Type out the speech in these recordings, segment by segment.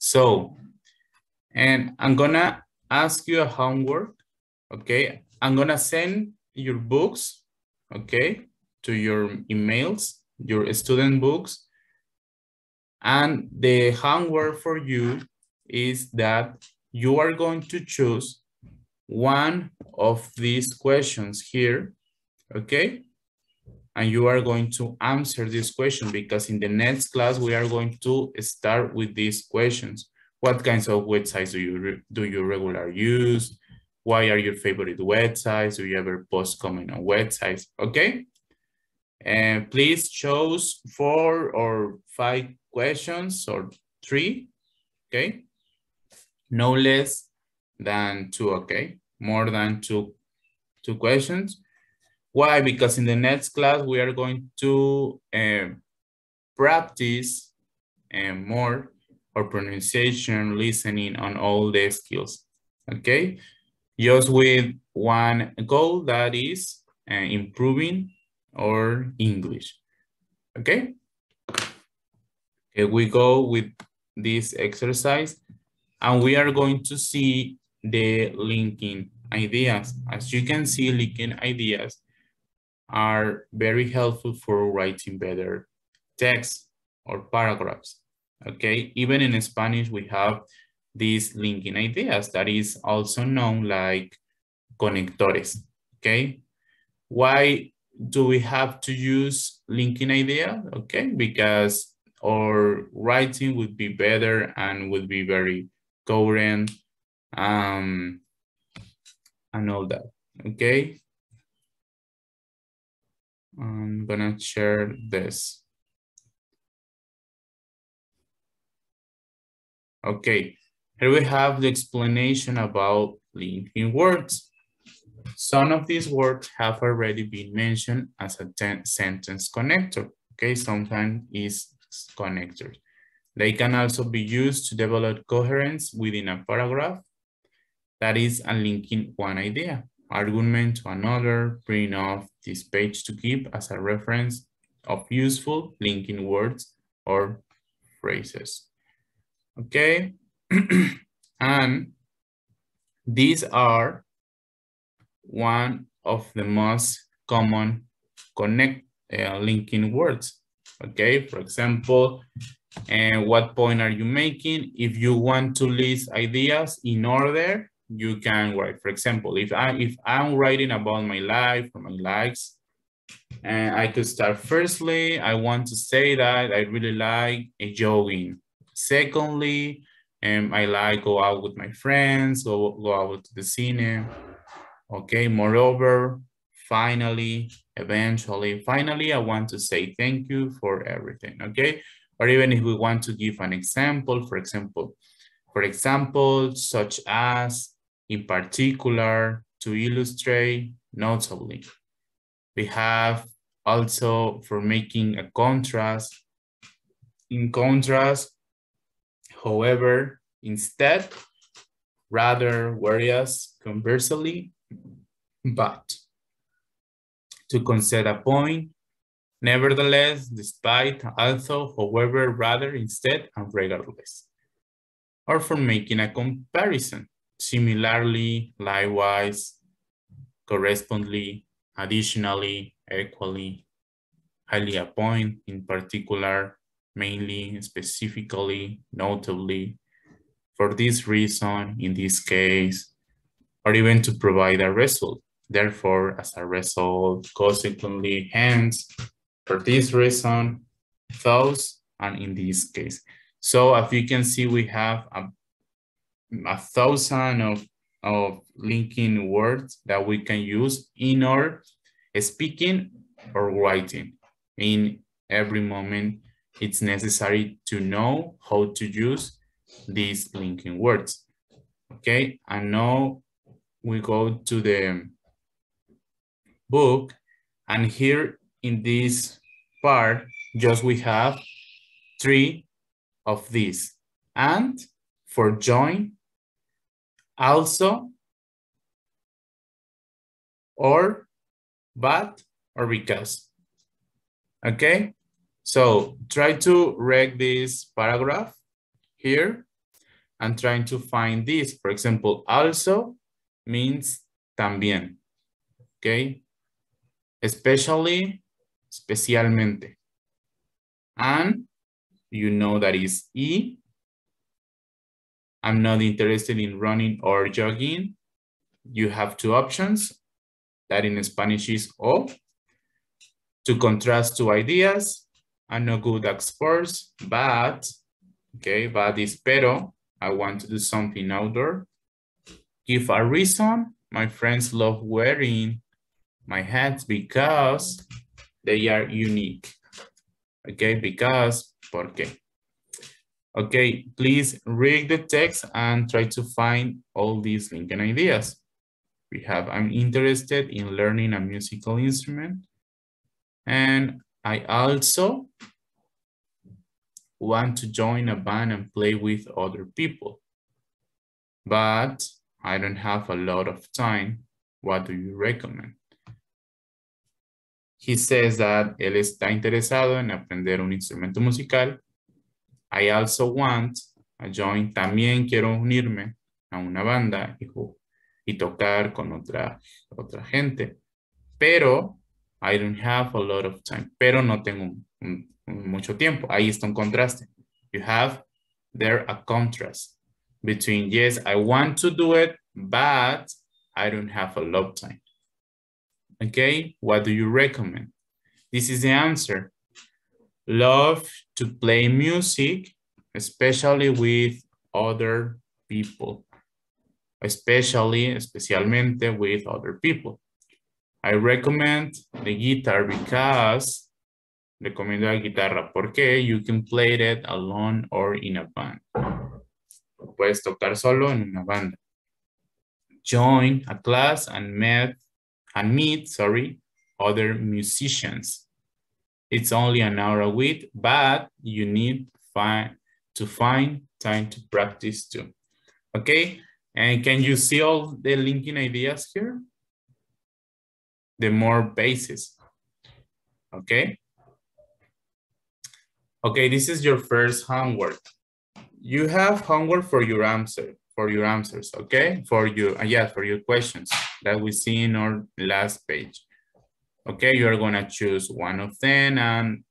So, and I'm gonna ask you a homework, okay? I'm gonna send your books, okay, to your emails, your student books. And the homework for you is that you are going to choose one of these questions here, okay? And you are going to answer this question because in the next class, we are going to start with these questions. What kinds of websites do you regularly use? Why are your favorite websites? Do you ever post comment on websites? Okay. And please choose 4 or 5 questions or 3. Okay. No less than 2. Okay. More than two questions. Why? Because in the next class, we are going to practice more or pronunciation, listening on all the skills, okay? Just with one goal, that is improving our English, okay? Okay, we go with this exercise and we are going to see the linking ideas. As you can see, linking ideas are very helpful for writing better text or paragraphs, okay? Even in Spanish, we have these linking ideas that is also known like conectores, okay? Why do we have to use linking idea? Okay, because our writing would be better and would be very coherent and all that, okay? I'm gonna share this. Okay, here we have the explanation about linking words. Some of these words have already been mentioned as a sentence connector. Okay, sometimes is connectors. They can also be used to develop coherence within a paragraph. That is a linking one idea, argument to another, print off this page to keep as a reference of useful linking words or phrases. Okay, and these are one of the most common linking words. Okay, for example, what point are you making? If you want to list ideas in order, you can write. For example, if I'm writing about my life or my likes, and I could start firstly, I want to say that I really like jogging. Secondly, I like go out with my friends, go out to the cine. Okay, moreover, finally, eventually, finally, I want to say thank you for everything, okay? Or even if we want to give an example, for example, such as, in particular, to illustrate, notably. We have also for making a contrast, in contrast, however, instead, rather, whereas, conversely, but. To concede a point, nevertheless, despite, also, however, rather, instead, and regardless. Or for making a comparison, similarly, likewise, correspondingly, additionally, equally, highly a point, in particular, mainly, specifically, notably, for this reason, in this case, or even to provide a result. Therefore, as a result, consequently, hence, for this reason, thus, and in this case. So as you can see, we have a thousand of linking words that we can use in our speaking or writing. In every moment, it's necessary to know how to use these linking words. Okay, and now we go to the book, and here in this part, just we have 3 of these. And for join, also, or, but, or because. Okay, so try to read this paragraph here and trying to find this. For example, also means también, okay? Especially, especialmente. And you know that is y. I'm not interested in running or jogging. You have two options. That in Spanish is o. To contrast two ideas. I'm not good at sports, but, okay, but is pero. I want to do something outdoor. Give a reason. My friends love wearing my hats because they are unique. Okay, because, porque. Okay, please read the text and try to find all these linking ideas. We have, I'm interested in learning a musical instrument. And I also want to join a band and play with other people. But I don't have a lot of time. What do you recommend? He says that él está interesado en aprender un instrumento musical. I also want to join. También quiero unirme a una banda y tocar con otra gente. Pero I don't have a lot of time. Pero no tengo mucho tiempo. Ahí está un contraste. You have there a contrast between, yes, I want to do it, but I don't have a lot of time. Okay, what do you recommend? This is the answer. Love to play music, especially with other people. Especialmente with other people. I recommend the guitar because, recomiendo la guitarra porque you can play it alone or in a band. Puedes tocar solo en una banda. Join a class and meet other musicians. It's only an hour a week, but you need to find time to practice too. Okay, and can you see all the linking ideas here? The more bases. Okay. Okay, this is your first homework. You have homework for your answers, okay? For your questions that we see in our last page. Okay, you are gonna choose one of them, and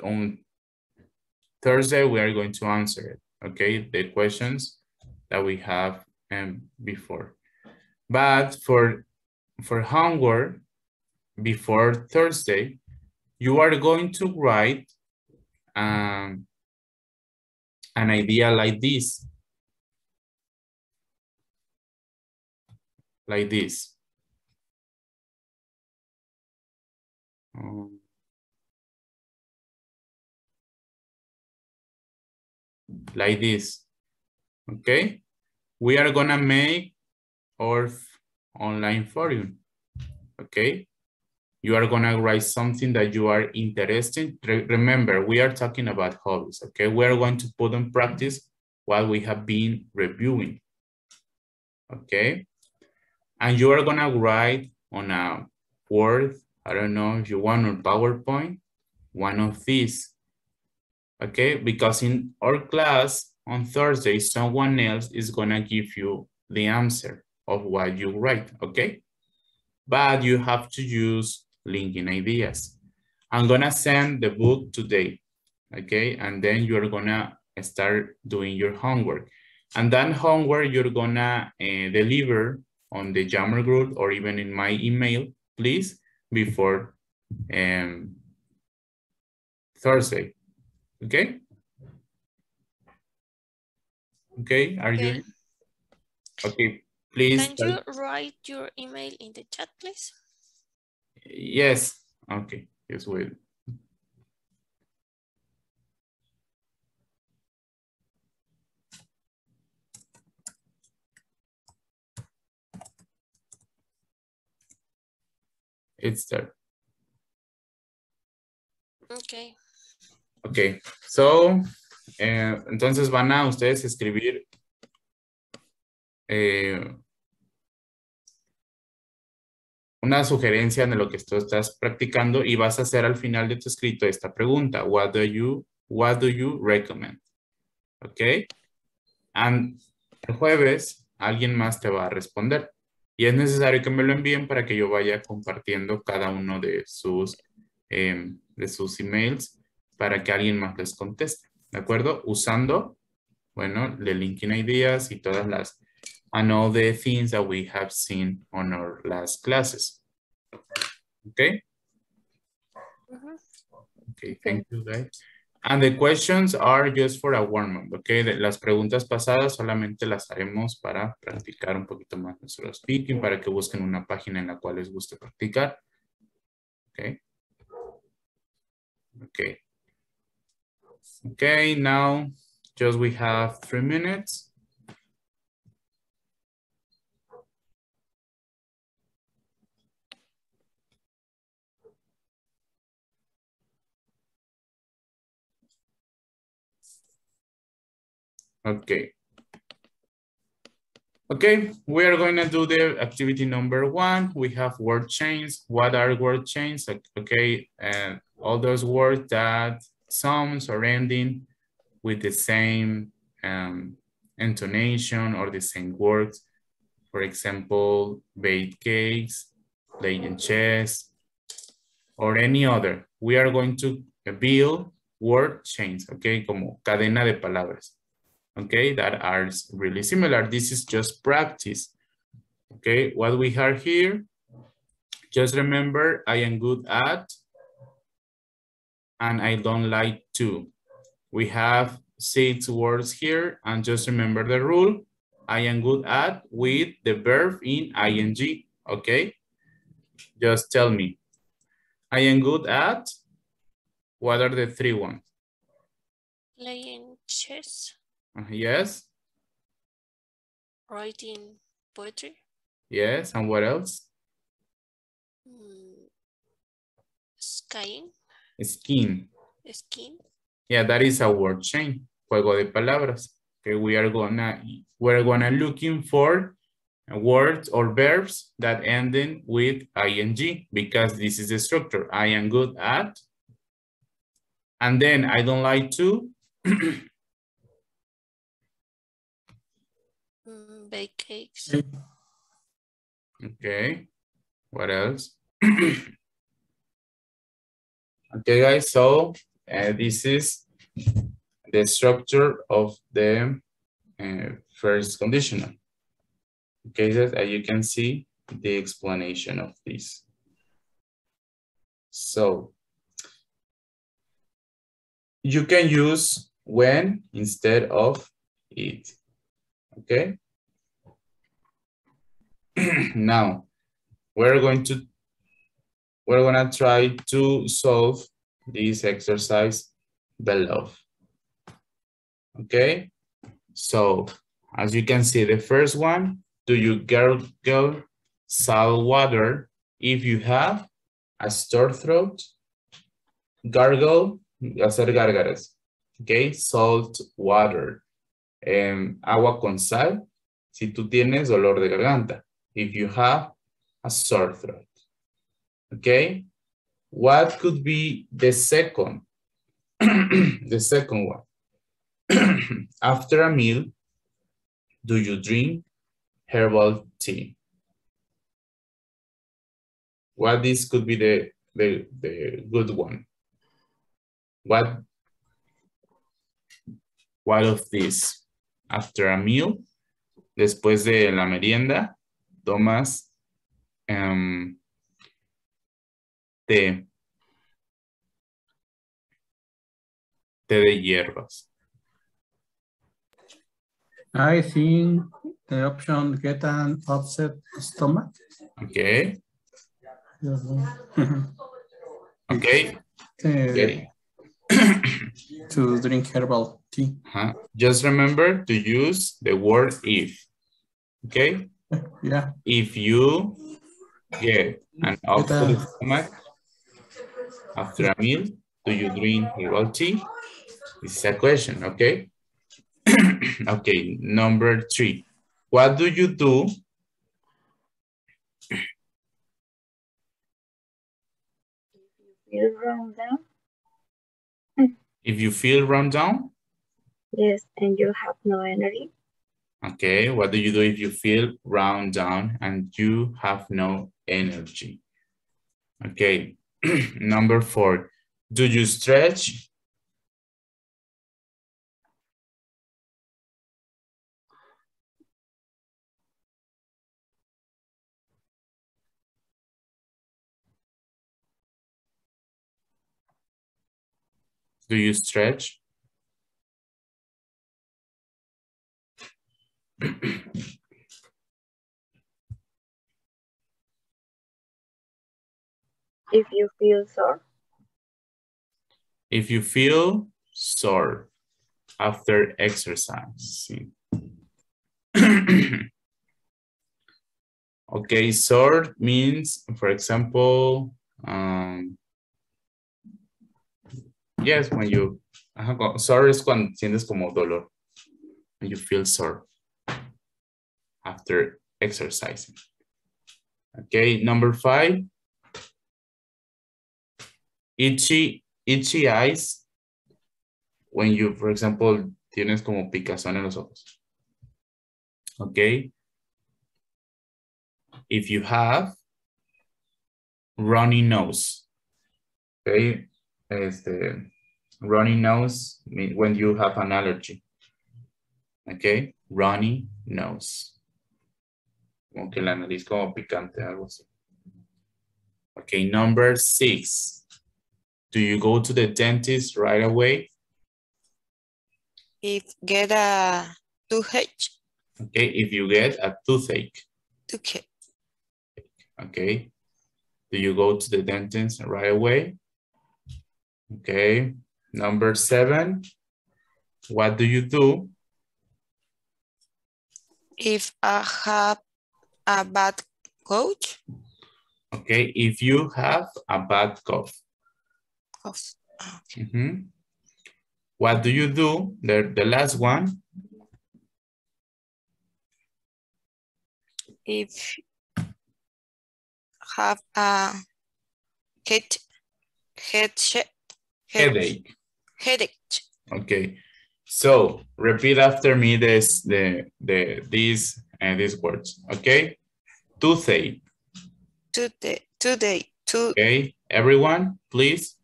on Thursday we are going to answer it. Okay, the questions that we have before. But for homework before Thursday, you are going to write an idea like this. Like this. Like this. Okay. We are gonna make our online forum. Okay. You are gonna write something that you are interested in. Remember, we are talking about hobbies, okay? We are going to put in practice what we have been reviewing, okay? And you are gonna write on a Word, I don't know if you want, on PowerPoint, one of these, okay? Because in our class on Thursday, someone else is gonna give you the answer of what you write, okay? But you have to use linking ideas. I'm gonna send the book today, okay? And then you're gonna start doing your homework. And that homework you're gonna deliver on the Jammer group or even in my email, please, before Thursday, okay? Okay, are you? Okay, please. Can you write your email in the chat, please? Yes, okay, yes, wait. It's there. Okay. Okay, so, entonces van a ustedes escribir una sugerencia de lo que tú estás practicando y vas a hacer al final de tu escrito esta pregunta. What do you recommend? Okay. And el jueves alguien más te va a responder. Y es necesario que me lo envíen para que yo vaya compartiendo cada uno de sus emails para que alguien más les conteste. ¿De acuerdo? Usando, bueno, the linking ideas y todas las, and all the things that we have seen on our last classes. Okay? Okay, thank you guys. And the questions are just for a warm-up, okay? Las preguntas pasadas solamente las haremos para practicar un poquito más nuestro speaking, para que busquen una página en la cual les guste practicar. Okay? Okay. Okay, now just we have 3 minutes. Okay. Okay, we are going to do the activity number 1. We have word chains. What are word chains? Okay, and all those words that sounds or ending with the same intonation or the same words. For example, baked cakes, playing chess, or any other. We are going to build word chains, okay, como cadena de palabras. Okay, that are really similar. This is just practice. Okay, what we have here, just remember I am good at and I don't like to. We have 6 words here and just remember the rule. I am good at with the verb in ing, okay? Just tell me. I am good at, what are the 3 ones? Playing chess. Yes. Writing poetry. Yes, and what else? Skiing. Skiing. Skiing. Yeah, that is a word chain. Juego de palabras. Okay, we're gonna looking for words or verbs that ending with ing because this is the structure. I am good at, and then I don't like to. Bake cakes. Okay, what else? Okay, guys, so this is the structure of the first conditional. Okay, as you can see the explanation of this. So you can use when instead of it. Okay. Now we're gonna try to solve this exercise below. Okay. So as you can see, the first one, do you gargle salt water if you have a sore throat? Gargle, hacer gárgaras. Okay, salt water. Agua con sal, si tú tienes dolor de garganta. If you have a sore throat. Okay, what could be the second? The second one. After a meal, do you drink herbal tea? What this could be the good one? What of this? After a meal, después de la merienda, tomas té de hierbas. I think the option get an upset stomach. Okay. Okay. Okay. To drink herbal tea. Just remember to use the word if. Okay? Yeah. If you get an upset stomach after a meal, do you drink herbal tea? This is a question, okay? Okay, number 3. What do you do? Feel run down? If you feel run down? Yes, and you have no energy. Okay, what do you do if you feel run down and you have no energy? Okay, number 4, do you stretch? Do you stretch? If you feel sore. If you feel sore after exercise. Okay, sore means, for example, yes, when you, sore es cuando sientes como dolor. When you feel sore after exercising. Okay, number 5. Itchy eyes. When you, for example, tienes como picazón en los ojos. Okay. If you have runny nose. Okay. Runny nose when you have an allergy. Okay. Runny nose. Como que la nariz como picante, algo así. Okay, number 6. Do you go to the dentist right away? If get a toothache. Okay, if you get a toothache. Okay. Okay. Do you go to the dentist right away? Okay. Number 7. What do you do? If I have a bad coach. Okay, if you have a bad cough. Okay. What do you do? The last one. If have a headache. Okay. So repeat after me these words. Okay. Toothache. Today. Okay. Everyone, please.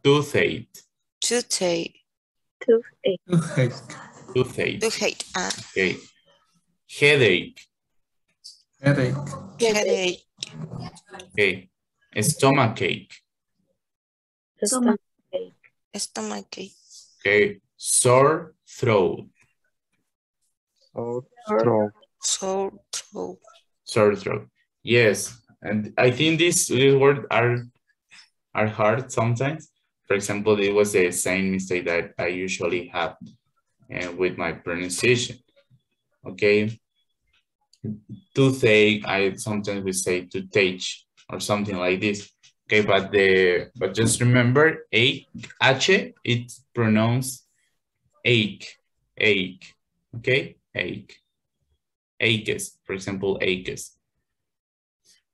Toothache. Toothache. Toothache. Toothache. Toothache. Okay. Headache. Headache. Okay. Stomachache. Stomachache. Okay. Sore throat. Sore throat. Sore throat. Yes. And I think these words are hard sometimes. For example, it was the same mistake that I usually have with my pronunciation. Okay. Toothache, I sometimes will say toothache or something like this. Okay, but just remember, H, it's pronounced ache. Okay, ache. Aches, for example, aches.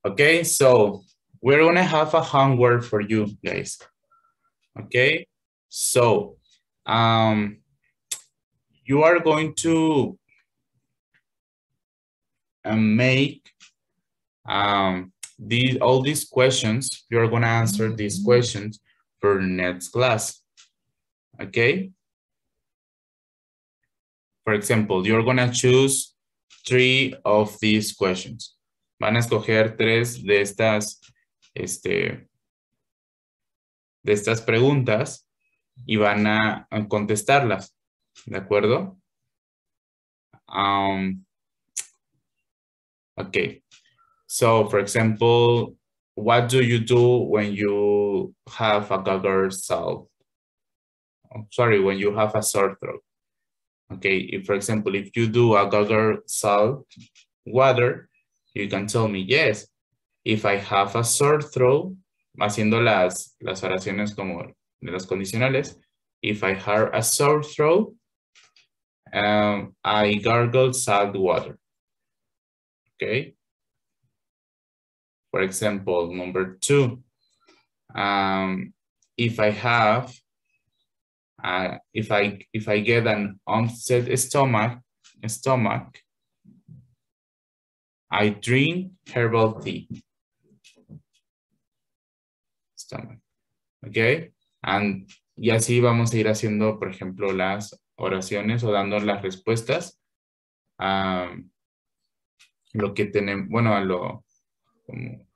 Okay, so we're gonna have a homework for you guys. Okay, so you are going to make all these questions. You're gonna answer these questions for next class. Okay. For example, you're gonna choose 3 of these questions. Van a escoger 3 de estas preguntas y van a contestarlas. ¿De acuerdo? Okay. So, for example, what do you do when you have a gargle salt? Sorry, when you have a sore throat. Okay, if, for example, if you do a gargle salt water, you can tell me, yes, if I have a sore throat, haciendo las oraciones como de los condicionales, if I have a sore throat, I gargle salt water. Okay. For example, number 2, if I have, if I get an upset stomach, stomach. I drink herbal tea. Stomach. Okay. Y así vamos a ir haciendo, por ejemplo, las oraciones o dando las respuestas a lo que tenemos, bueno, a lo como